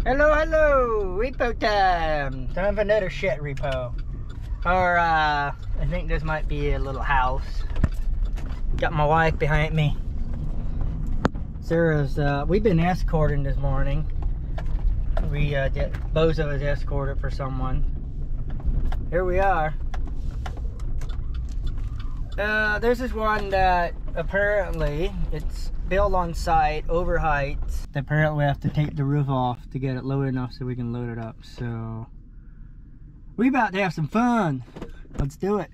Hello, hello! Repo time! Time for another shit repo. Or, I think this might be a little house. Got my wife behind me. Sarah's, we've been escorting this morning. Bozo was escorted for someone. Here we are. There's this one that apparently it's built on site, over height. Apparently we have to take the roof off to get it low enough so we can load it up. So we about to have some fun. Let's do it.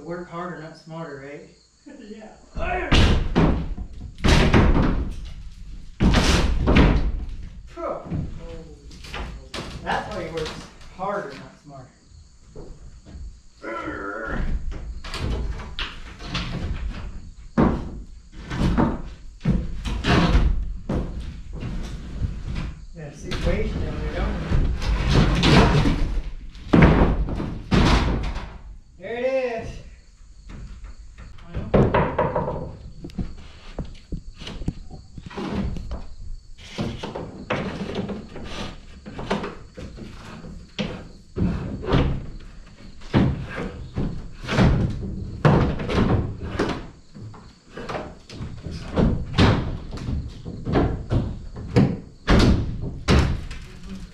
work harder, not smarter, right? Yeah. That's why he works harder, not smarter. Yeah, see weight down there, don't we? There it is.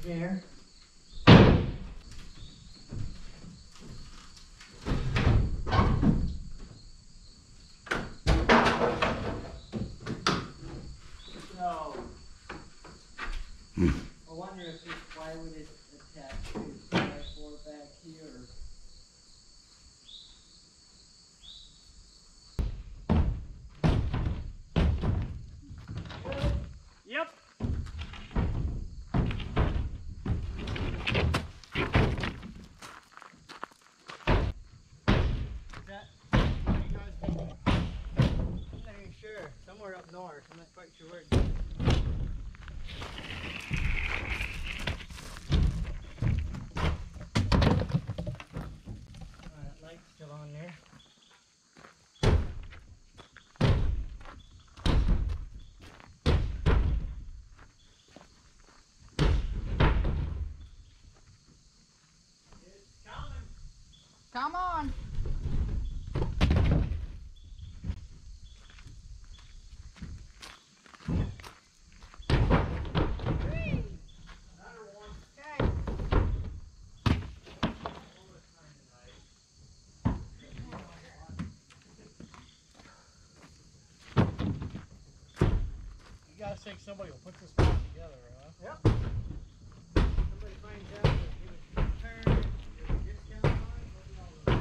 There. So, I wonder if this plywood is attached to the 4 back here. Yep. I'm not even sure. Somewhere up north. I'm not quite sure where it is. That light's still on there. Come on. You guys think somebody will put this back together, huh? Yep. Somebody finds out that it was returned, there's a discount on it, what do y'all know?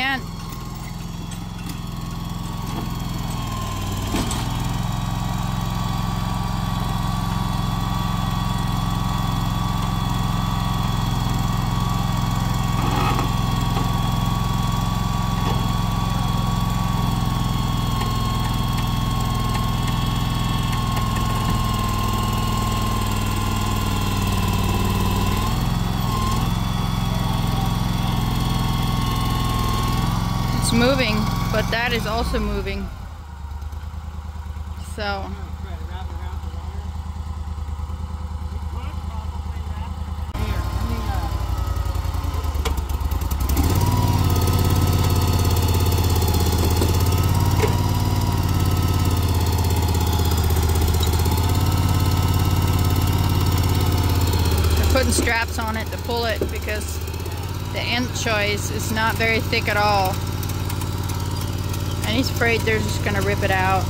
again. Moving, but that is also moving. So they're putting straps on it to pull it because the end choice is not very thick at all. And he's afraid they're just gonna rip it out.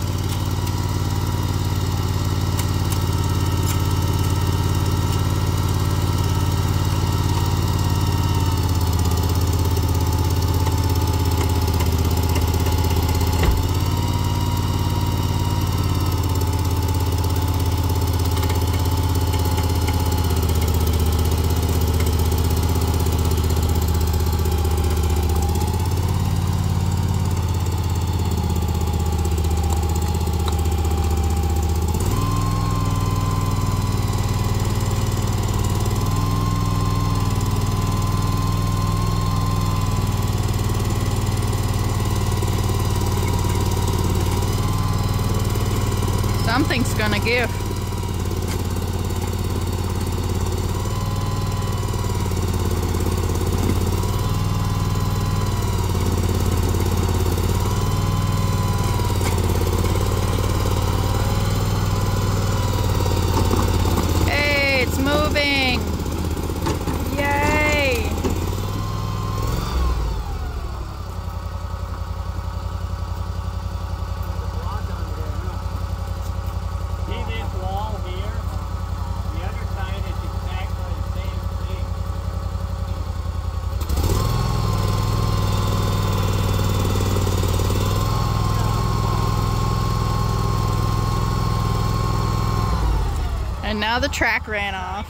Something's gonna give. Hey, it's moving! Yay! And now the track ran off.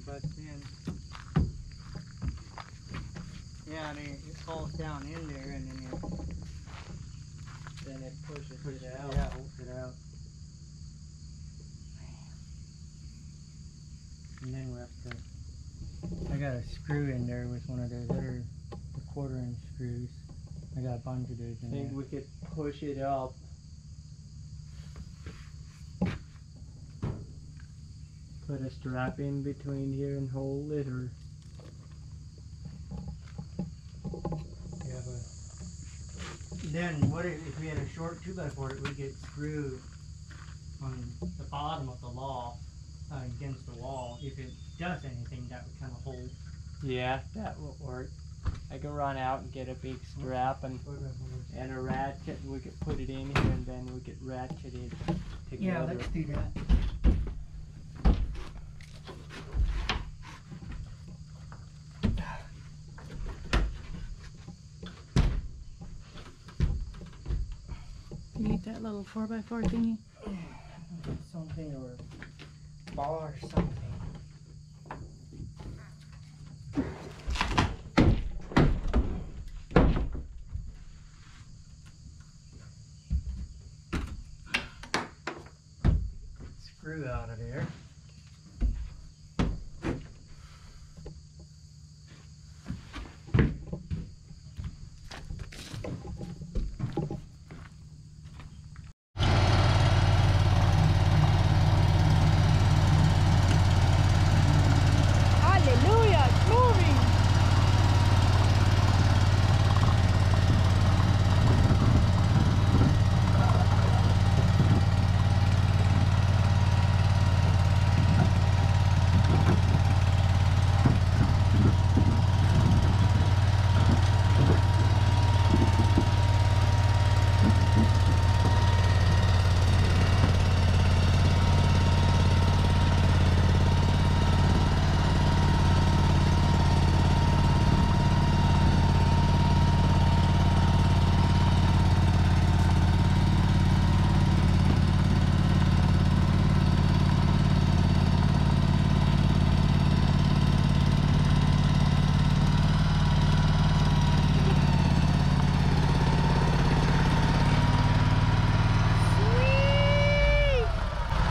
bust in. Yeah, I mean, it falls down in there and then it pushes it out. Yeah, holds it out. And then we have to, I got a screw in there with one of those other 1/4-inch screws. I got a bunch of those in there. I think we could push it up. Put a strap in between here and hold it, or Yeah, but then what if we had a short 2x4 that we could screw on the bottom of the loft against the wall? If it does anything, that would kind of hold. yeah, that will work. I can run out and get a big strap and a ratchet, and we could put it in here, and then we could ratchet it together. Yeah, let's do that. You need that little 4x4 thingy? Something or bar or something. Screw out of there. Hallelujah, it's moving!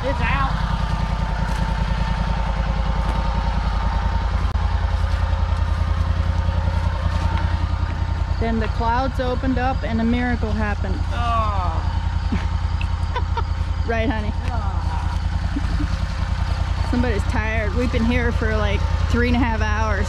It's out. Then the clouds opened up and a miracle happened. Oh. Right, honey? Somebody's tired. We've been here for like 3.5 hours.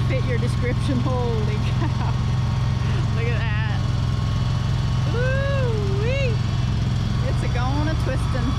fit your description. Holy cow. Look at that. Woo-wee. It's a going a twisting.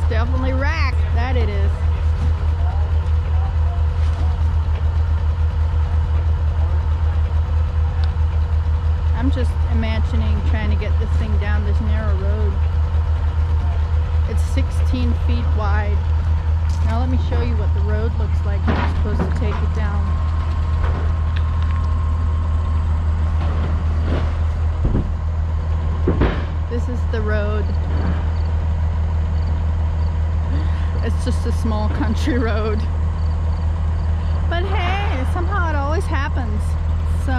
Definitely rack, that it is. I'm just imagining trying to get this thing down this narrow road. It's 16 feet wide. Now let me show you what the road looks like when you're supposed to take it down. This is the road. It's just a small country road. But hey, somehow it always happens. So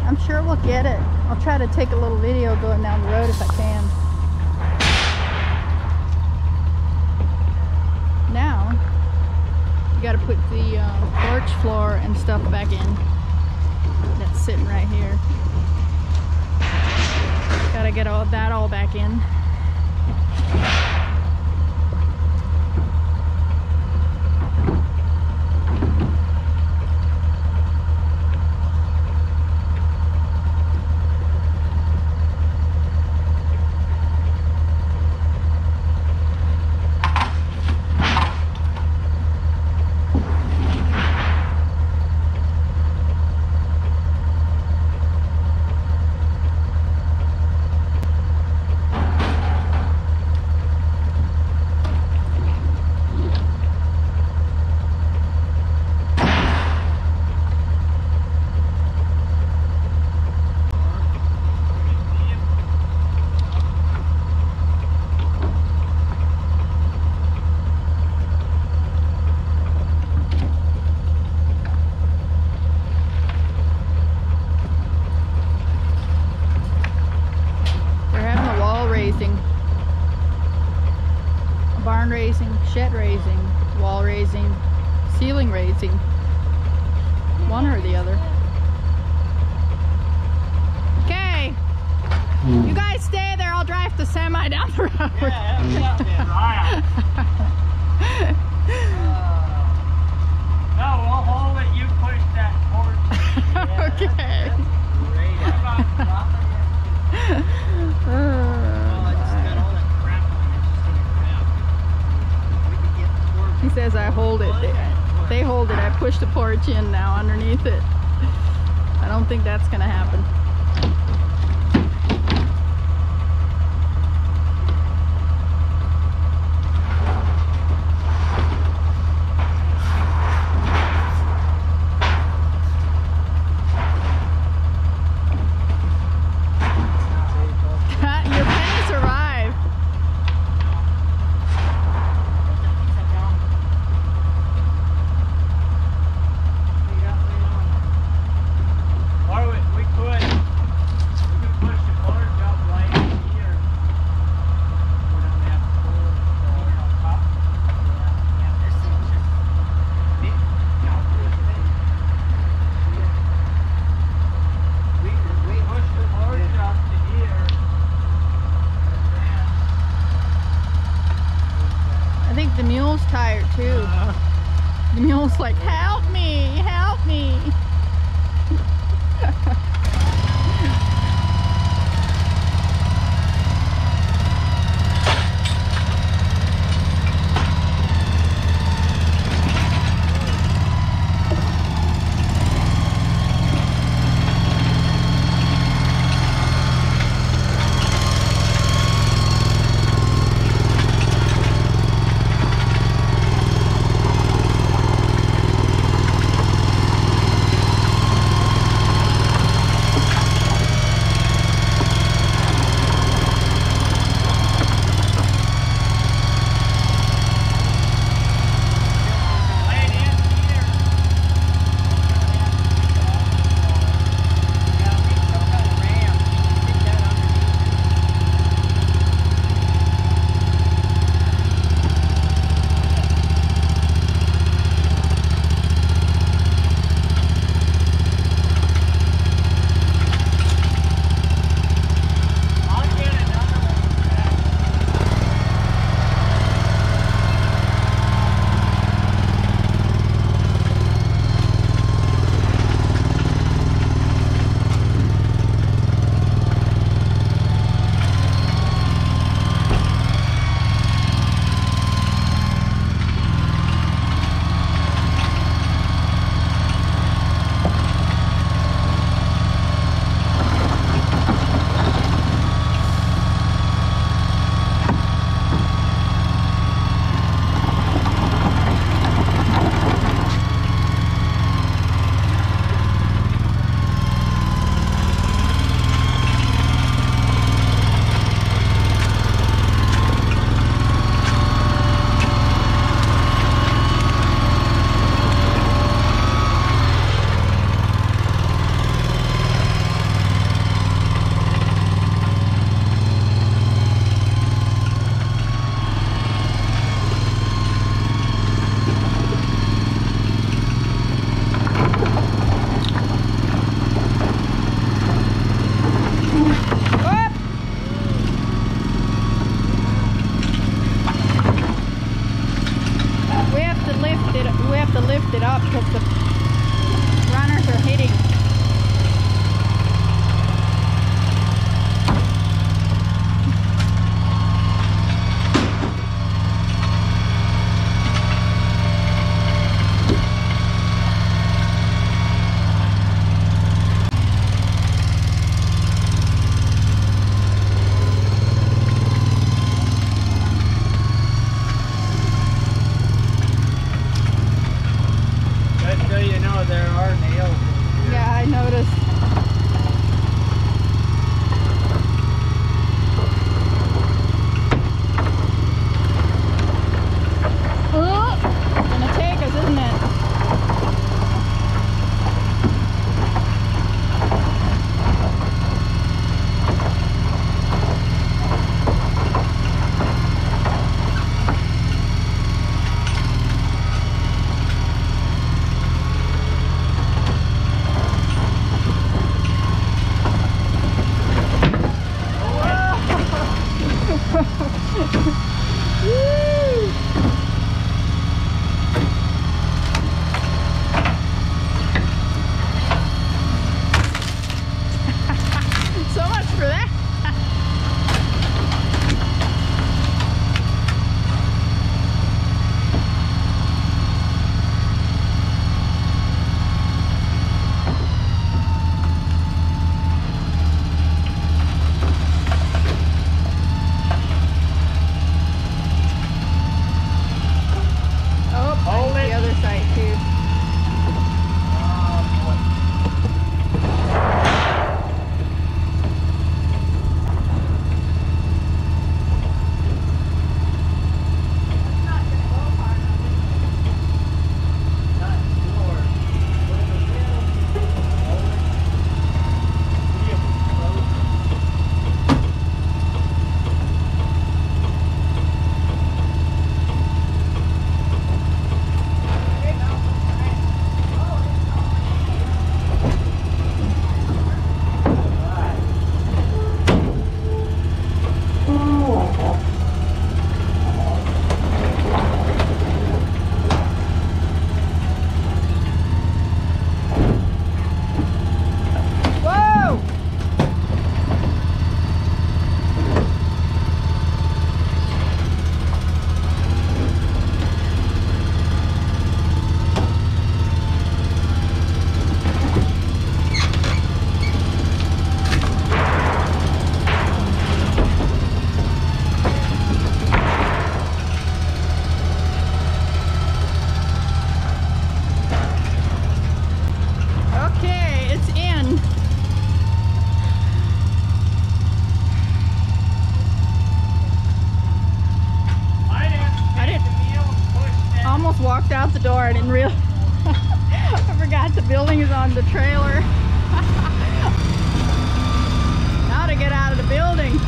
I'm sure we'll get it. I'll try to take a little video going down the road if I can. Now, you gotta put the porch floor and stuff back in. That's sitting right here. Gotta get all that all back in. Barn raising, shed raising, wall raising, ceiling raising, one or the other. Okay, you guys stay there, I'll drive the semi down the road. No, we'll hold it, you push that porch. Okay. He says I hold it. They hold it. I push the porch in now underneath it. I don't think that's gonna happen. mule's tired too. The mule's like, help me, help me. Lift it up because the runners are hitting. That day almost walked out the door. I didn't realize. I forgot the building is on the trailer. Now to get out of the building.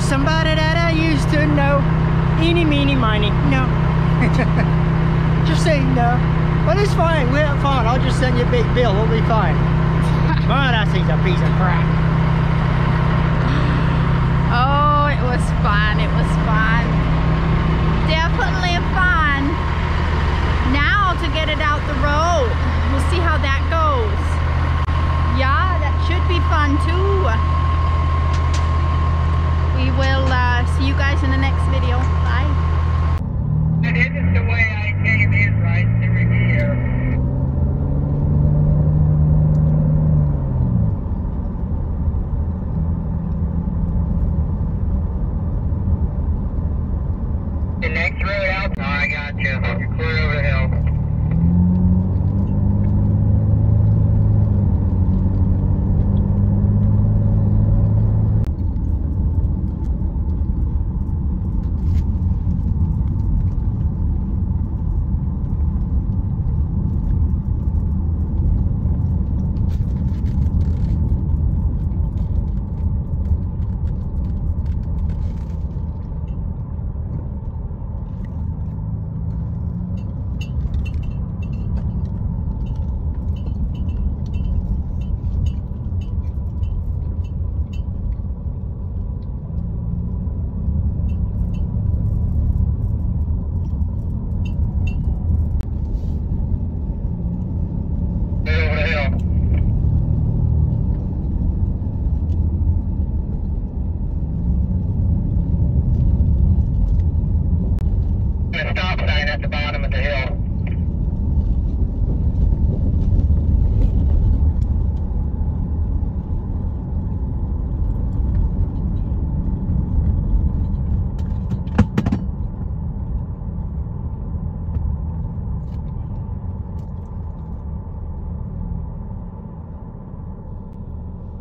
somebody that I used to know. Eeny, meeny, miny. No. Just say no. But it's fine. We'll have fun. I'll just send you a big bill. We'll be fine. Man, that thing's a piece of crap. Oh, it was fun. It was fun. Definitely fun. Now to get it out the road. We'll see how that goes. Yeah, that should be fun too. We will see you guys in the next video. Bye. It isn't the way I came in right through here. The next road out? Oh, I got you. You're clear over the hill. Stop sign at the bottom of the hill.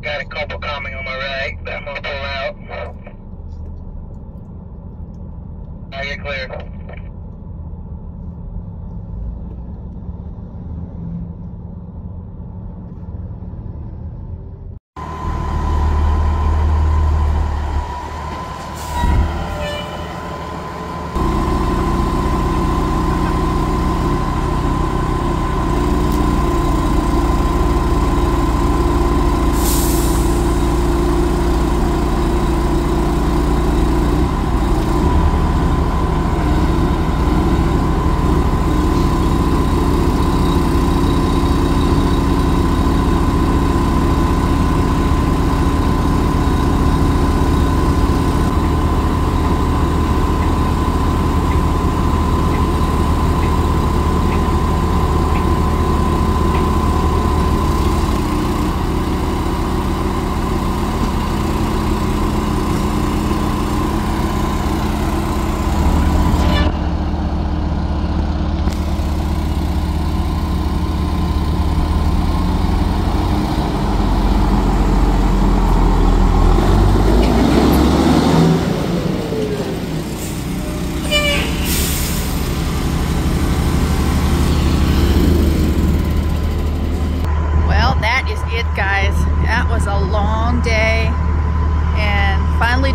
Got a couple coming on my right, but I'm gonna pull out. I get clear.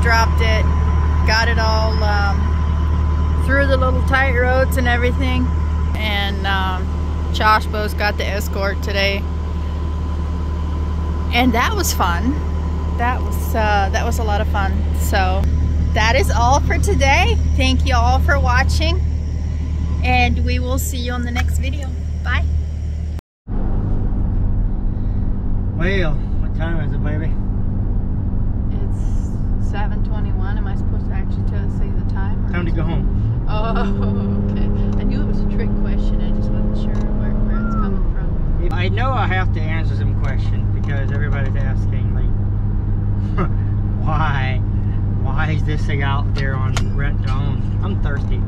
dropped it, got it all through the little tight roads and everything, and Josh Bo's got the Escort today, and that was fun. That was a lot of fun. So that is all for today. Thank you all for watching, and we will see you on the next video. Bye. Well, what time is it, baby? It's 7:21. Am I supposed to actually say the time? Time to go home. Oh, okay. I knew it was a trick question. I just wasn't sure where it's coming from. I know I have to answer some questions because everybody's asking, like, why is this thing out there on rent to own? I'm thirsty.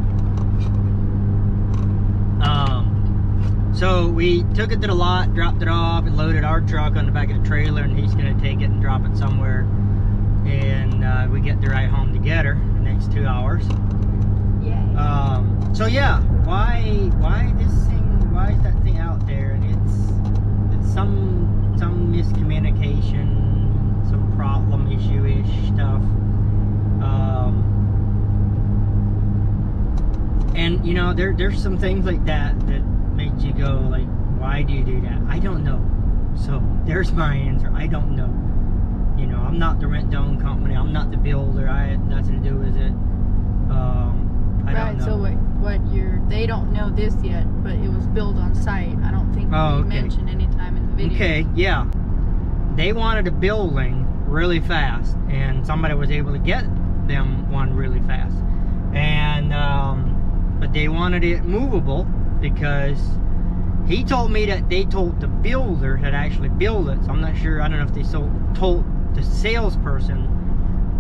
So we took it to the lot, dropped it off, and loaded our truck on the back of the trailer, and he's gonna take it and drop it somewhere, and we get to ride home together the next 2 hours. Yeah. So yeah, why this thing? Why is that thing out there? And it's some miscommunication, some problem issue-ish stuff. And you know, there's some things like that that make you go like, why do you do that? I don't know. So there's my answer. I don't know. You know, I'm not the rent-to-own company. I'm not the builder. I had nothing to do with it. I don't know. So they don't know this yet, but it was built on site. I don't think we mentioned any time in the video. Okay, yeah. They wanted a building really fast, and somebody was able to get them one really fast. And but they wanted it movable because he told me that they told the builder that actually built it. So I'm not sure. I don't know if they told the salesperson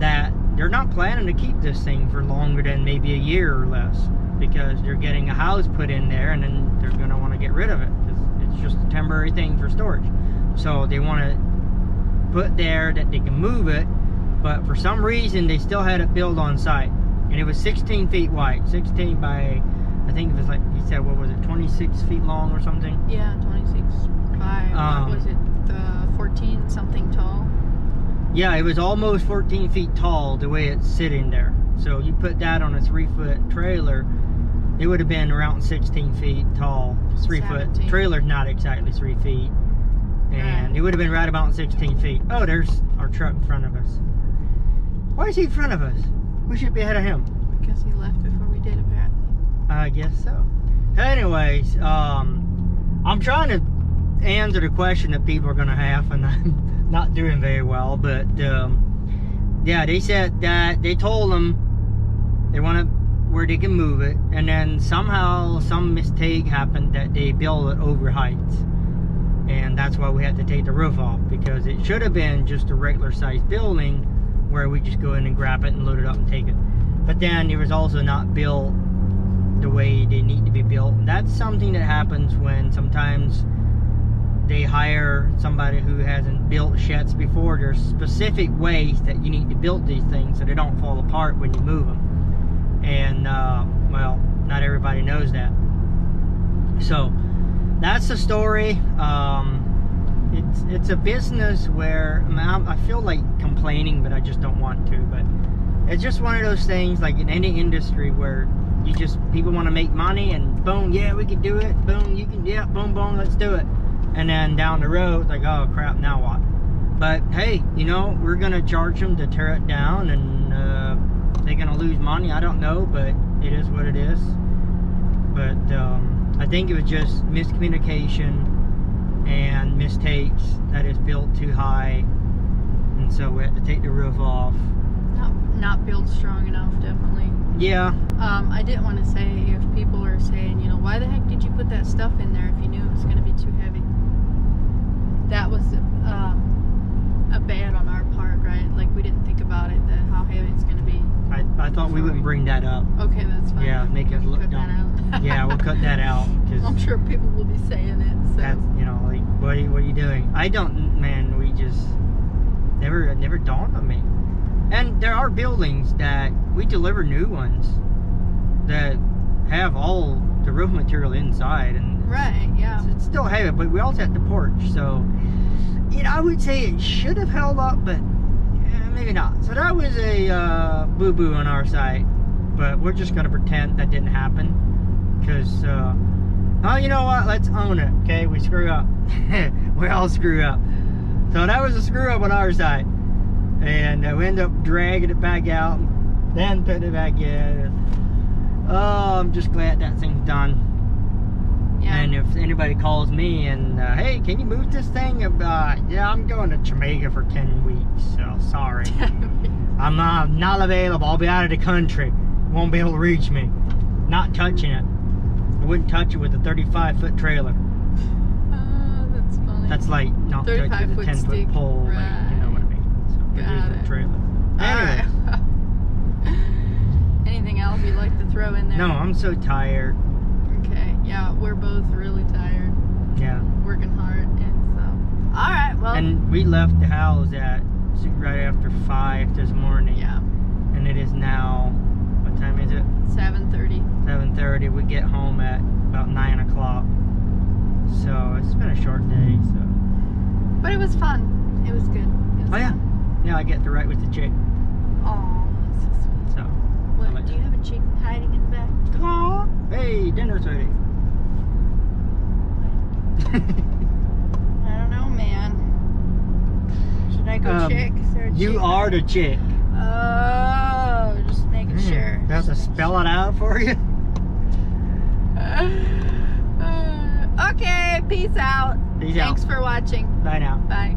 that they're not planning to keep this thing for longer than maybe a year or less, because they're getting a house put in there and then they're going to want to get rid of it. It's just a temporary thing for storage. So they want to put there that they can move it, but for some reason they still had it built on site. And it was 16 feet wide, 16 by, I think it was like, he said, what was it, 26 feet long or something? Yeah, 26 by, what was it, 14 something tall? Yeah, it was almost 14 feet tall the way it's sitting there. So you put that on a 3-foot trailer, it would have been around 16 feet tall. 3-foot trailer's not exactly 3 feet. And it would have been right about 16 feet. Oh, there's our truck in front of us. Why is he in front of us? We should be ahead of him. Because he left before we did, apparently. I guess so. Anyways, I'm trying to answer the question that people are going to have, and I'm not doing very well. But yeah, they said that they told them they want where they can move it, and then somehow some mistake happened that they built it over heights, and that's why we had to take the roof off, because it should have been just a regular sized building where we just go in and grab it and load it up and take it. But then it was also not built the way they need to be built. And that's something that happens when sometimes they hire somebody who hasn't built sheds before. There's specific ways that you need to build these things so they don't fall apart when you move them. And well, not everybody knows that. So that's the story. It's a business where I feel like complaining, but I just don't want to. But it's just one of those things, like in any industry, where people want to make money, and boom, yeah, we can do it. Boom, you can, yeah, boom, boom, let's do it. And then down the road, like, oh crap, now what? But hey, you know, we're gonna charge them to tear it down, and they're gonna lose money. I don't know, but it is what it is. But I think it was just miscommunication and mistakes that is built too high, and so we had to take the roof off. Not built strong enough, definitely. Yeah. I didn't want to say, if people are saying, you know, why the heck did you put that stuff in there if you knew it was going to be too heavy? That was a bad on our part, right? Like, we didn't think about it, that how heavy it's going to be. I thought we wouldn't bring that up. Okay, that's fine. Yeah, make us look dumb. Yeah, we'll cut that out. I'm sure people will be saying it. So. That's, you know, like, what are you doing? I don't, man, we just never dawned on me. And there are buildings that we deliver new ones that have all the roof material inside, and right, yeah, it's still heavy, but we also have the porch, so you know, I would say it should have held up, but maybe not. So that was a boo-boo on our side, but we're just gonna pretend that didn't happen, because oh, you know what, let's own it. Okay, we screw up. We all screw up. So that was a screw up on our side, and we ended up dragging it back out, and then putting it back in. Oh, I'm just glad that thing's done. Yeah. And if anybody calls me and hey, can you move this thing? Yeah, I'm going to Jamaica for 10 weeks, so sorry. I'm not available. I'll be out of the country. Won't be able to reach me. Not touching it. I wouldn't touch it with a 35-foot trailer. That's funny. That's like not touching a 10-foot pole. Right. Like, you know what I mean? So it is a trailer. Anyway. Right. Anything else you'd like to throw in there? No, I'm so tired. Okay, yeah, we're both really tired. Yeah. Working hard, and so. All right, well. And we left the house at right after 5 this morning. Yeah. And it is now, what time is it? 7:30. 7:30. We get home at about 9 o'clock. So it's been a short day. So. But it was fun. It was good. It was oh yeah. fun. Yeah, I get to write with the chick. Oh, sweet. So, What, do you have a chicken hiding in the back? aw, hey, dinner's ready. I don't know, man. Should I go check? Is there a You chicken? are the chick. Oh, just making sure. Do I have to spell it out for you? Okay, peace out. Peace out. Thanks for watching. Bye now. Bye.